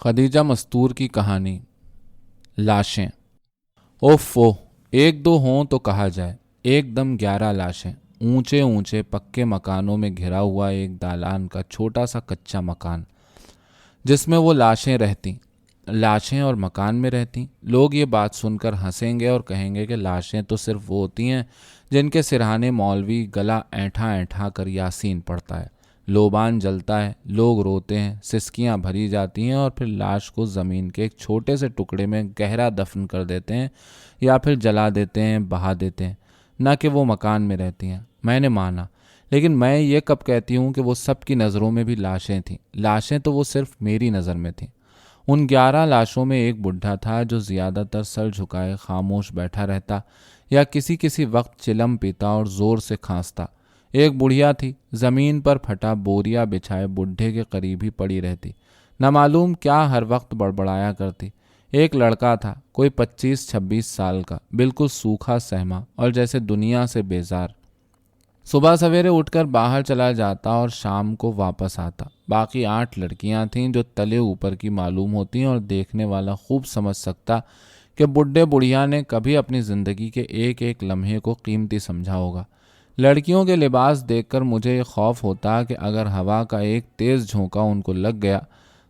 خدیجہ مستور کی کہانی۔ لاشیں۔ اوہ، ایک دو ہوں تو کہا جائے، ایک دم 11 لاشیں۔ اونچے اونچے پکے مکانوں میں گھرا ہوا ایک دالان کا چھوٹا سا کچا مکان، جس میں وہ لاشیں رہتی۔ لاشیں اور مکان میں رہتی۔ لوگ یہ بات سن کر ہنسیں گے اور کہیں گے کہ لاشیں تو صرف وہ ہوتی ہیں جن کے سرہانے مولوی گلا اینٹھا اینٹھا کر یاسین پڑھتا ہے، لوبان جلتا ہے، لوگ روتے ہیں، سسکیاں بھری جاتی ہیں اور پھر لاش کو زمین کے ایک چھوٹے سے ٹکڑے میں گہرا دفن کر دیتے ہیں یا پھر جلا دیتے ہیں، بہا دیتے ہیں، نہ کہ وہ مکان میں رہتی ہیں۔ میں نے مانا، لیکن میں یہ کب کہتی ہوں کہ وہ سب کی نظروں میں بھی لاشیں تھیں؟ لاشیں تو وہ صرف میری نظر میں تھیں۔ ان 11 لاشوں میں ایک بڈھا تھا جو زیادہ تر سر جھکائے خاموش بیٹھا رہتا یا کسی وقت چلم پیتا اور زور سے کھانستا۔ ایک بڑھیا تھی، زمین پر پھٹا بوریا بچھائے بڈھے کے قریب ہی پڑی رہتی، نہ معلوم کیا ہر وقت بڑبڑایا کرتی۔ ایک لڑکا تھا، کوئی 25-26 سال کا، بالکل سوکھا سہما اور جیسے دنیا سے بیزار۔ صبح سویرے اٹھ کر باہر چلا جاتا اور شام کو واپس آتا۔ باقی 8 لڑکیاں تھیں جو تلے اوپر کی معلوم ہوتی اور دیکھنے والا خوب سمجھ سکتا کہ بڈھے بڑھیا نے کبھی اپنی زندگی کے ایک ایک لمحے کو قیمتی سمجھا ہوگا۔ لڑکیوں کے لباس دیکھ کر مجھے یہ خوف ہوتا کہ اگر ہوا کا ایک تیز جھونکا ان کو لگ گیا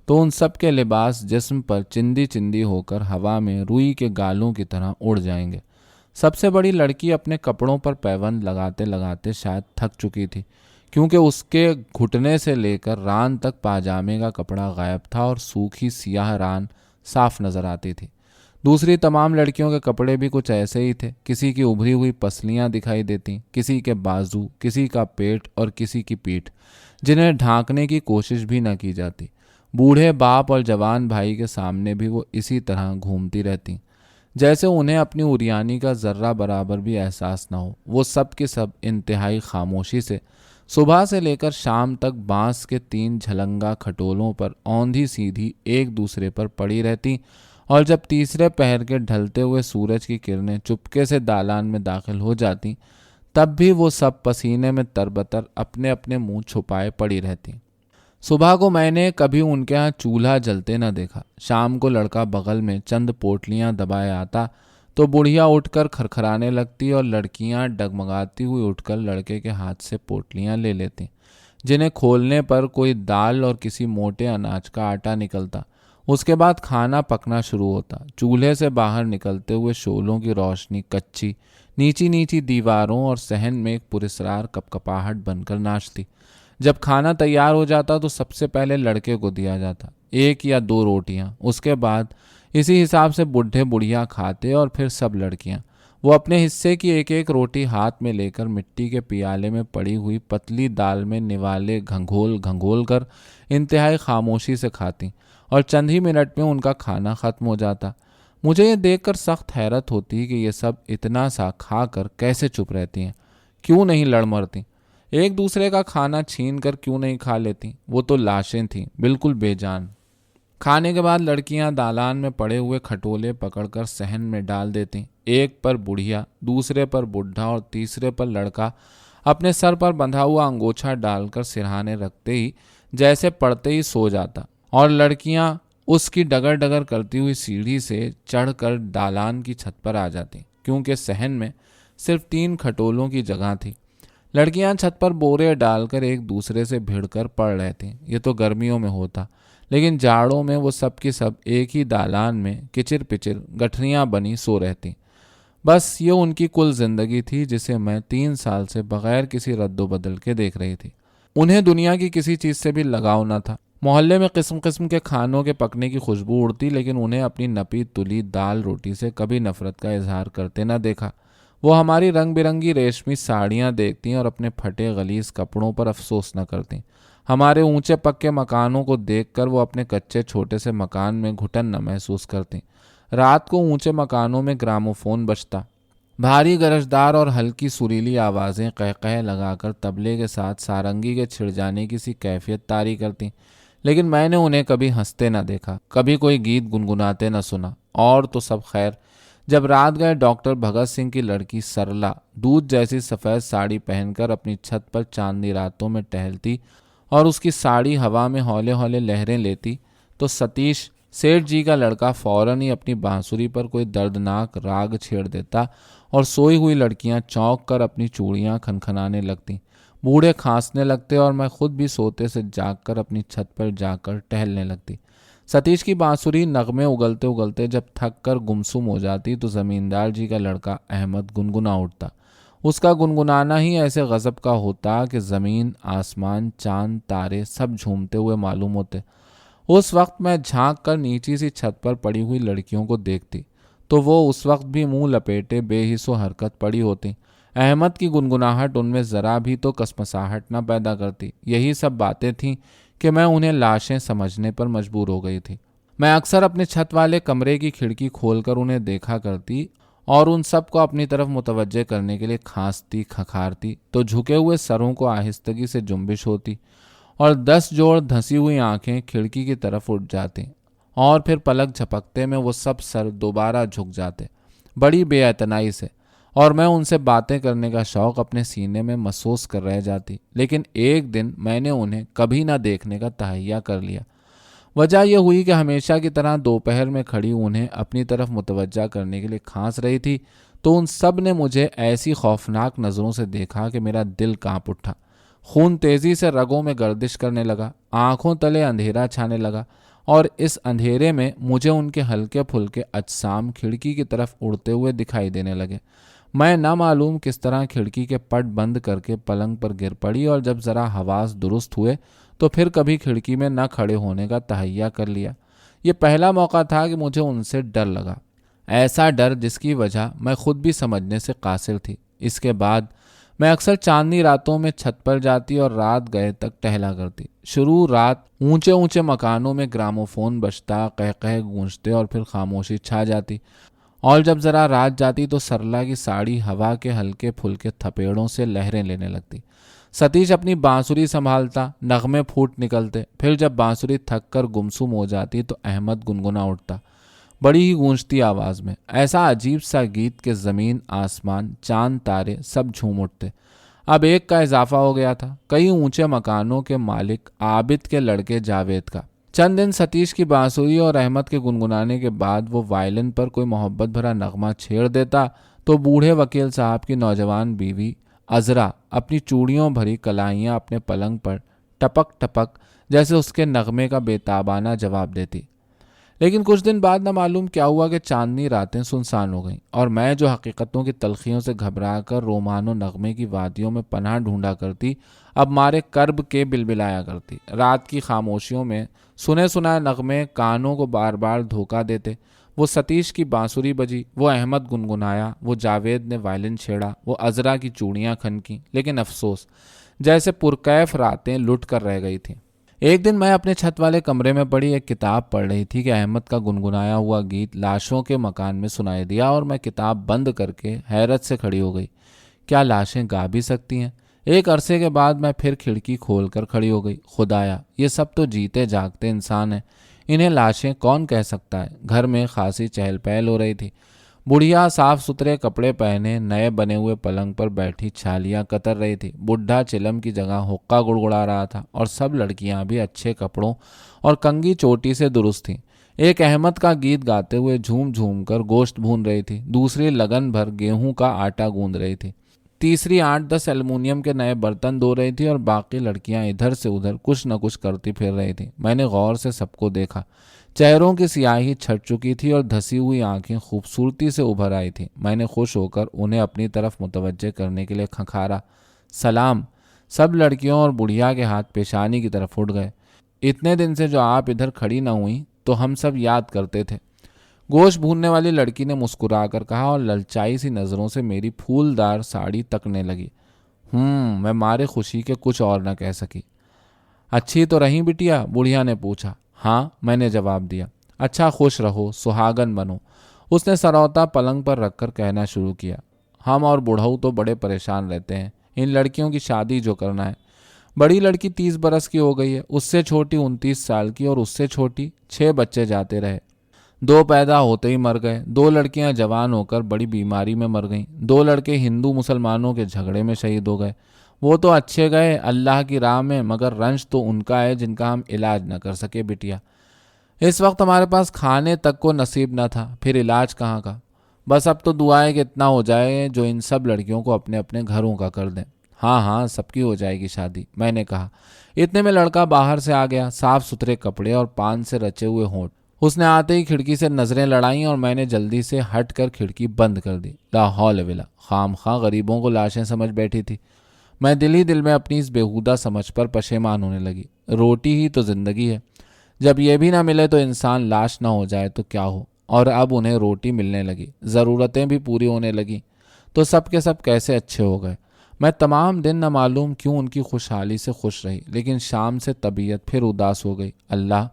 تو ان سب کے لباس جسم پر چندی چندی ہو کر ہوا میں روئی کے گالوں کی طرح اڑ جائیں گے۔ سب سے بڑی لڑکی اپنے کپڑوں پر پیوند لگاتے لگاتے شاید تھک چکی تھی، کیونکہ اس کے گھٹنے سے لے کر ران تک پاجامے کا کپڑا غائب تھا اور سوکھی سیاہ ران صاف نظر آتی تھی۔ دوسری تمام لڑکیوں کے کپڑے بھی کچھ ایسے ہی تھے۔ کسی کی ابھری ہوئی پسلیاں دکھائی دیتی، کسی کے بازو، کسی کا پیٹ اور کسی کی پیٹھ، جنہیں ڈھانکنے کی کوشش بھی نہ کی جاتی۔ بوڑھے باپ اور جوان بھائی کے سامنے بھی وہ اسی طرح گھومتی رہتی، جیسے انہیں اپنی عریانی کا ذرہ برابر بھی احساس نہ ہو۔ وہ سب کے سب انتہائی خاموشی سے صبح سے لے کر شام تک بانس کے 3 جھلنگا کھٹولوں پر اوندھی سیدھی ایک دوسرے پر پڑی رہتی، اور جب تیسرے پہر کے ڈھلتے ہوئے سورج کی کرنیں چپکے سے دالان میں داخل ہو جاتی، تب بھی وہ سب پسینے میں تربتر اپنے اپنے منہ چھپائے پڑی رہتی۔ صبح کو میں نے کبھی ان کے ہاں چولہا جلتے نہ دیکھا۔ شام کو لڑکا بغل میں چند پوٹلیاں دبائے آتا تو بڑھیا اٹھ کر کھرکھرانے لگتی اور لڑکیاں ڈگمگاتی ہوئی اٹھ کر لڑکے کے ہاتھ سے پوٹلیاں لے لیتی، جنہیں کھولنے پر کوئی دال اور کسی موٹے اناج کا آٹا نکلتا۔ اس کے بعد کھانا پکنا شروع ہوتا۔ چولہے سے باہر نکلتے ہوئے شعلوں کی روشنی کچی نیچی نیچی دیواروں اور صحن میں ایک پراسرار کپکپاہٹ بن کر ناچتی۔ جب کھانا تیار ہو جاتا تو سب سے پہلے لڑکے کو دیا جاتا 1 یا 2 روٹیاں، اس کے بعد اسی حساب سے بڈھے بڑھیا کھاتے اور پھر سب لڑکیاں۔ وہ اپنے حصے کی ایک ایک روٹی ہاتھ میں لے کر مٹی کے پیالے میں پڑی ہوئی پتلی دال میں نوالے گھنگھول گھنگھول کر انتہائی خاموشی سے کھاتی، اور چند ہی منٹ میں ان کا کھانا ختم ہو جاتا۔ مجھے یہ دیکھ کر سخت حیرت ہوتی کہ یہ سب اتنا سا کھا کر کیسے چپ رہتی ہیں، کیوں نہیں لڑ مرتی، ایک دوسرے کا کھانا چھین کر کیوں نہیں کھا لیتی۔ وہ تو لاشیں تھیں، بالکل بے جان۔ کھانے کے بعد لڑکیاں دالان میں پڑے ہوئے کھٹولے پکڑ کر صحن میں ڈال دیتی، ایک پر بڑھیا، دوسرے پر بڈھا اور تیسرے پر لڑکا اپنے سر پر بندھا ہوا انگوچھا ڈال کر سرہانے رکھتے ہی جیسے پڑتے ہی سو جاتا، اور لڑکیاں اس کی ڈگر ڈگر کرتی ہوئی سیڑھی سے چڑھ کر دالان کی چھت پر آ جاتی، کیونکہ صحن میں صرف 3 کھٹولوں کی جگہ تھی۔ لڑکیاں چھت پر بورے ڈال کر ایک دوسرے سے بھیڑ کر پڑ رہے تھیں۔ یہ تو گرمیوں میں ہوتا، لیکن جاڑوں میں وہ سب کی سب ایک ہی دالان میں کچر پچر گٹھریاں بنی سو رہتی۔ بس یہ ان کی کل زندگی تھی جسے میں 3 سال سے بغیر کسی رد و بدل کے دیکھ رہی تھی۔ انہیں دنیا کی کسی چیز سے بھی لگاؤ نہ تھا۔ محلے میں قسم قسم کے کھانوں کے پکنے کی خوشبو اڑتی، لیکن انہیں اپنی نپی تلی دال روٹی سے کبھی نفرت کا اظہار کرتے نہ دیکھا۔ وہ ہماری رنگ برنگی ریشمی ساڑیاں دیکھتیں اور اپنے پھٹے غلیظ کپڑوں پر افسوس نہ کرتیں۔ ہمارے اونچے پکے مکانوں کو دیکھ کر وہ اپنے کچے چھوٹے سے مکان میں گھٹن نہ محسوس کرتیں۔ رات کو اونچے مکانوں میں گراموفون بجتا، بھاری گرجدار اور ہلکی سریلی آوازیں قہقہ لگا کر طبلے کے ساتھ سارنگی کے چھڑ جانے کی سی کیفیت طاری کرتیں، لیکن میں نے انہیں کبھی ہنستے نہ دیکھا، کبھی کوئی گیت گنگناتے نہ سنا۔ اور تو سب خیر، جب رات گئے ڈاکٹر بھگت سنگھ کی لڑکی سرلا دودھ جیسی سفید ساڑی پہن کر اپنی چھت پر چاندنی راتوں میں ٹہلتی اور اس کی ساڑی ہوا میں ہولے ہولے لہریں لیتی، تو ستیش सेठ जी का लड़का फौरन ही अपनी बांसुरी पर कोई दर्दनाक राग छेड़ देता और सोई हुई लड़कियां चौंक कर अपनी चूड़ियां खनखनाने लगती। बूढ़े खांसने लगते और मैं खुद भी सोते से जागकर अपनी छत पर जाकर टहलने लगती। सतीश की बांसुरी नगमे उगलते उगलते जब थक कर गुमसुम हो जाती तो जमींदार जी का लड़का अहमद गुनगुना उठता। उसका गुनगुनाना ही ऐसे गजब का होता कि ज़मीन आसमान चांद तारे सब झूमते हुए मालूम होते। उस वक्त मैं झांक कर नीची सी छत पर पड़ी हुई लड़कियों को देखती तो वो उस वक्त भी मुंह लपेटे बेहिस्सो हरकत पड़ी होती। अहमद की गुनगुनाहट उनमें ज़रा भी तो कसमसाहट न पैदा करती। यही सब बातें थीं कि मैं उन्हें लाशें समझने पर मजबूर हो गई थी। मैं अक्सर अपने छत वाले कमरे की खिड़की खोलकर उन्हें देखा करती और उन सब को अपनी तरफ मुतवज्जे करने के लिए खांसती खखारती तो झुके हुए सरों को आहिस्तगी से जुम्बिश होती और 10 जोड़ धंसी हुई आंखें खिड़की की तरफ उठ जाती और फिर पलक झपकते में वो सब सर दोबारा झुक जाते बड़ी बेअतनाई से, और मैं उनसे बातें करने का शौक अपने सीने में महसूस कर रह जाती। लेकिन एक दिन मैंने उन्हें कभी ना देखने का तहैया कर लिया। वजह यह हुई कि हमेशा की तरह दोपहर में खड़ी उन्हें अपनी तरफ मुतवज्जा करने के लिए खांस रही थी तो उन सब ने मुझे ऐसी खौफनाक नज़रों से देखा कि मेरा दिल कांप उठा। खून तेज़ी से रगों में गर्दिश करने लगा, आंखों तले अंधेरा छाने लगा और इस अंधेरे में मुझे उनके हल्के फुल्के अजसाम खिड़की की तरफ उड़ते हुए दिखाई देने लगे। मैं ना मालूम किस तरह खिड़की के पट बंद करके पलंग पर गिर पड़ी और जब ज़रा हवास दुरुस्त हुए तो फिर कभी खिड़की में न खड़े होने का तहैया कर लिया। ये पहला मौका था कि मुझे उनसे डर लगा, ऐसा डर जिसकी वजह मैं खुद भी समझने से कासिर थी। इसके बाद मैं अक्सर चांदनी रातों में छत पर जाती और रात गए तक टहला करती। शुरू रात ऊंचे ऊंचे मकानों में ग्रामोफोन बजता, कह कह गूंजते और फिर खामोशी छा जाती, और जब जरा रात जाती तो सरला की साड़ी हवा के हल्के फुल्के थपेड़ों से लहरें लेने लगती। सतीश अपनी बांसुरी संभालता, नगमे फूट निकलते। फिर जब बांसुरी थक कर गुमसुम हो जाती तो अहमद गुनगुना उठता बड़ी ही गूंजती आवाज़ में, ऐसा अजीब सा गीत कि ज़मीन आसमान चांद तारे सब झूम उठते। अब एक का इजाफा हो गया था, कई ऊंचे मकानों के मालिक आबिद के लड़के जावेद का। चंद दिन सतीश की बांसुरी और अहमद के गुनगुनाने के बाद वो वायलिन पर कोई मोहब्बत भरा नगमा छेड़ देता तो बूढ़े वकील साहब की नौजवान बीवी अजरा अपनी चूड़ियों भरी कलाइयाँ अपने पलंग पर टपक टपक जैसे उसके नगमे का बेताबाना जवाब देती। लेकिन कुछ दिन बाद न मालूम क्या हुआ कि चांदनी रातें सुनसान हो गईं और मैं जो हकीकतों की तलखियों से घबरा कर रोमानो नगमे की वादियों में पनाह ढूंढा करती अब मारे कर्ब के बिलबिलाया करती। रात की खामोशियों में सुने सुनाए नगमे कानों को बार बार धोखा देते। वो सतीश की बांसुरी बजी, वो अहमद गुनगुनाया, वो जावेद ने वायलिन छेड़ा, वो अजरा की चूड़ियाँ खनकी, लेकिन अफसोस जैसे पुरकैफ रातें लुट कर रह गई थीं। एक दिन मैं अपने छत वाले कमरे में पड़ी एक किताब पढ़ रही थी कि अहमद का गुनगुनाया हुआ गीत लाशों के मकान में सुनाई दिया और मैं किताब बंद करके हैरत से खड़ी हो गई। क्या लाशें गा भी सकती हैं? एक अरसे के बाद मैं फिर खिड़की खोलकर खड़ी हो गई। खुदाया, ये सब तो जीते जागते इंसान हैं, इन्हें लाशें कौन कह सकता है। घर में खासी चहल पहल हो रही थी। बुढ़िया साफ सुथरे कपड़े पहने नए बने हुए पलंग पर बैठी छालियां कतर रही थी। बुढ़ा चिलम की जगह हुक्का गुड़गुड़ा रहा था और सब लड़कियां भी अच्छे कपड़ों और कंगी चोटी से दुरुस्त थीं। एक अहमद का गीत गाते हुए झूम झूम कर गोश्त भून रही थी, दूसरी लगन भर गेहूं का आटा गूंद रही थी, तीसरी 8-10 एल्युमिनियम के नए बर्तन धो रही थी और बाकी लड़कियां इधर से उधर कुछ न कुछ करती फिर रही थी। मैंने गौर से सबको देखा। चेहरों की स्याही छट चुकी थी और धसी हुई आंखें खूबसूरती से उभर आई थी। मैंने खुश होकर उन्हें अपनी तरफ मुतवज्जे करने के लिए खंखारा, सलाम। सब लड़कियों और बुढ़िया के हाथ पेशानी की तरफ उठ गए। इतने दिन से जो आप इधर खड़ी न हुई तो हम सब याद करते थे। गोश्त भूनने वाली लड़की ने मुस्कुरा कर कहा और ललचाई सी नज़रों से मेरी फूलदार साड़ी तकने लगी। मैं मारे खुशी के कुछ और न कह सकी। अच्छी तो रही बिटिया? बुढ़िया ने पूछा। हाँ, मैंने जवाब दिया। अच्छा, खुश रहो, सुहागन बनो, उसने सरौता पलंग पर रखकर कहना शुरू किया। हम और बुढ़ऊ तो बड़े परेशान रहते हैं, इन लड़कियों की शादी जो करना है। बड़ी लड़की 30 बरस की हो गई है, उससे छोटी 29 साल की और उससे छोटी 6 बच्चे जाते रहे। 2 पैदा होते ही मर गए। 2 लड़कियां जवान होकर बड़ी बीमारी में मर गईं। 2 लड़के हिंदू मुसलमानों के झगड़े में शहीद हो गए। वो तो अच्छे गए अल्लाह की राह में, मगर रंज तो उनका है जिनका हम इलाज न कर सके बिटिया। इस वक्त हमारे पास खाने तक को नसीब न था, फिर इलाज कहाँ का। बस अब तो दुआ है कि इतना हो जाए जो इन सब लड़कियों को अपने अपने घरों का कर दें। हाँ हाँ, सबकी हो जाएगी शादी, मैंने कहा। इतने में लड़का बाहर से आ गया, साफ सुथरे कपड़े और पान से रचे हुए होंठ। उसने आते ही खिड़की से नजरें लड़ाई और मैंने जल्दी से हट कर खिड़की बंद कर दी। ला हौल विला, खाम खां गरीबों को लाशें समझ बैठी थी। मैं दिल ही दिल में अपनी इस बेहुदा समझ पर पशेमान होने लगी। रोटी ही तो जिंदगी है, जब ये भी ना मिले तो इंसान लाश ना हो जाए तो क्या हो। और अब उन्हें रोटी मिलने लगी, ज़रूरतें भी पूरी होने लगी, तो सब के सब कैसे अच्छे हो गए। मैं तमाम दिन न मालूम क्यों उनकी खुशहाली से खुश रही, लेकिन शाम से तबीयत फिर उदास हो गई। अल्लाह,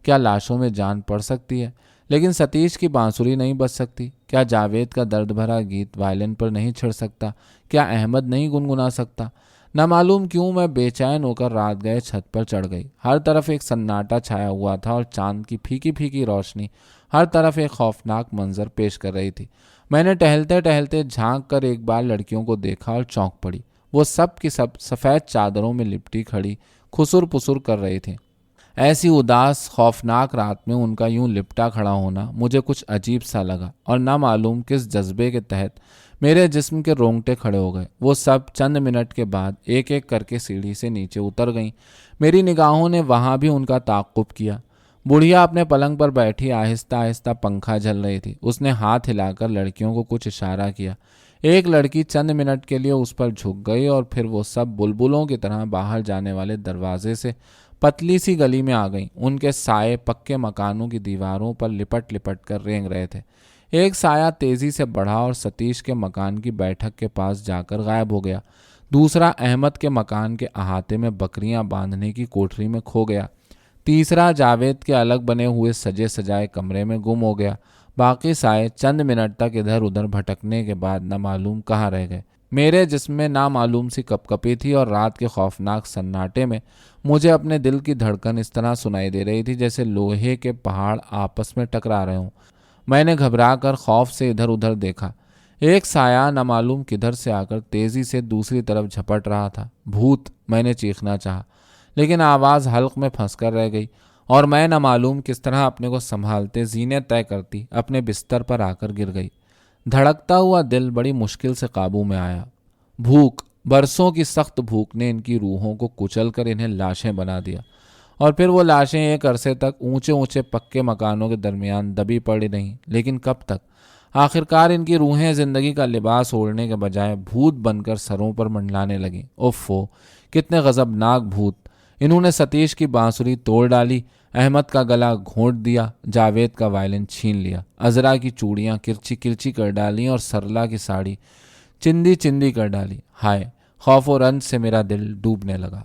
क्या लाशों में जान पड़ सकती है, लेकिन सतीश की बांसुरी नहीं बज सकती? क्या जावेद का दर्द भरा गीत वायलिन पर नहीं छिड़ सकता? क्या अहमद नहीं गुनगुना सकता? न मालूम क्यों मैं बेचैन होकर रात गए छत पर चढ़ गई। हर तरफ एक सन्नाटा छाया हुआ था और चांद की फीकी फीकी रोशनी हर तरफ एक खौफनाक मंजर पेश कर रही थी। मैंने टहलते टहलते झांक कर एक बार लड़कियों को देखा और चौंक पड़ी। वो सब की सब सफ़ेद चादरों में लिपटी खड़ी खुसुर पुसुर कर रही थी। ऐसी उदास खौफनाक रात में उनका यूं लिपटा खड़ा होना मुझे कुछ अजीब सा लगा और ना मालूम किस जज्बे के तहत मेरे जिस्म के रोंगटे खड़े हो गए। वो सब चंद मिनट के बाद एक एक करके सीढ़ी से नीचे उतर गईं। मेरी निगाहों ने वहां भी उनका ताक़ुब किया। बुढ़िया अपने पलंग पर बैठी आहिस्ता आहिस्ता पंखा झल रही थी। उसने हाथ हिलाकर लड़कियों को कुछ इशारा किया। एक लड़की चंद मिनट के लिए उस पर झुक गई और फिर वो सब बुलबुलों की तरह बाहर जाने वाले दरवाजे से पतली सी गली में आ गई। उनके साए पक्के मकानों की दीवारों पर लिपट लिपट कर रेंग रहे थे। एक साया तेजी से बढ़ा और सतीश के मकान की बैठक के पास जाकर गायब हो गया। दूसरा अहमद के मकान के अहाते में बकरियां बांधने की कोठरी में खो गया। तीसरा जावेद के अलग बने हुए सजे सजाए कमरे में गुम हो गया। बाकी साए चंद मिनट तक इधर उधर भटकने के बाद न मालूम कहाँ रह गए। मेरे जिस्म में नामालूम सी कपकपी थी और रात के खौफनाक सन्नाटे में मुझे अपने दिल की धड़कन इस तरह सुनाई दे रही थी जैसे लोहे के पहाड़ आपस में टकरा रहे हों। मैंने घबरा कर खौफ से इधर उधर देखा। एक साया न मालूम किधर से आकर तेजी से दूसरी तरफ झपट रहा था। भूत, मैंने चीखना चाहा, लेकिन आवाज़ हल्क में फंस कर रह गई और मैं न मालूम किस तरह अपने को संभालते जीने तय करती अपने बिस्तर पर आकर गिर गई। धड़कता हुआ दिल बड़ी मुश्किल से काबू में आया। भूख, बरसों की सख्त भूख ने इनकी रूहों को कुचल कर इन्हें लाशें बना दिया और फिर वो लाशें एक अरसे तक ऊंचे ऊंचे पक्के मकानों के दरमियान दबी पड़ी रहीं। लेकिन कब तक? आखिरकार इनकी रूहें जिंदगी का लिबास ओढ़ने के बजाय भूत बनकर सरों पर मंडलाने लगीं। उफ़्फ़ो, कितने गजबनाक भूत! इन्होंने सतीश की बांसुरी तोड़ डाली, अहमद का गला घोंट दिया, जावेद का वायलिन छीन लिया, अजरा की चूड़ियां किरची किरची कर डाली और सरला की साड़ी चिंदी चिंदी कर डाली। हाय, खौफ और रंज से मेरा दिल डूबने लगा।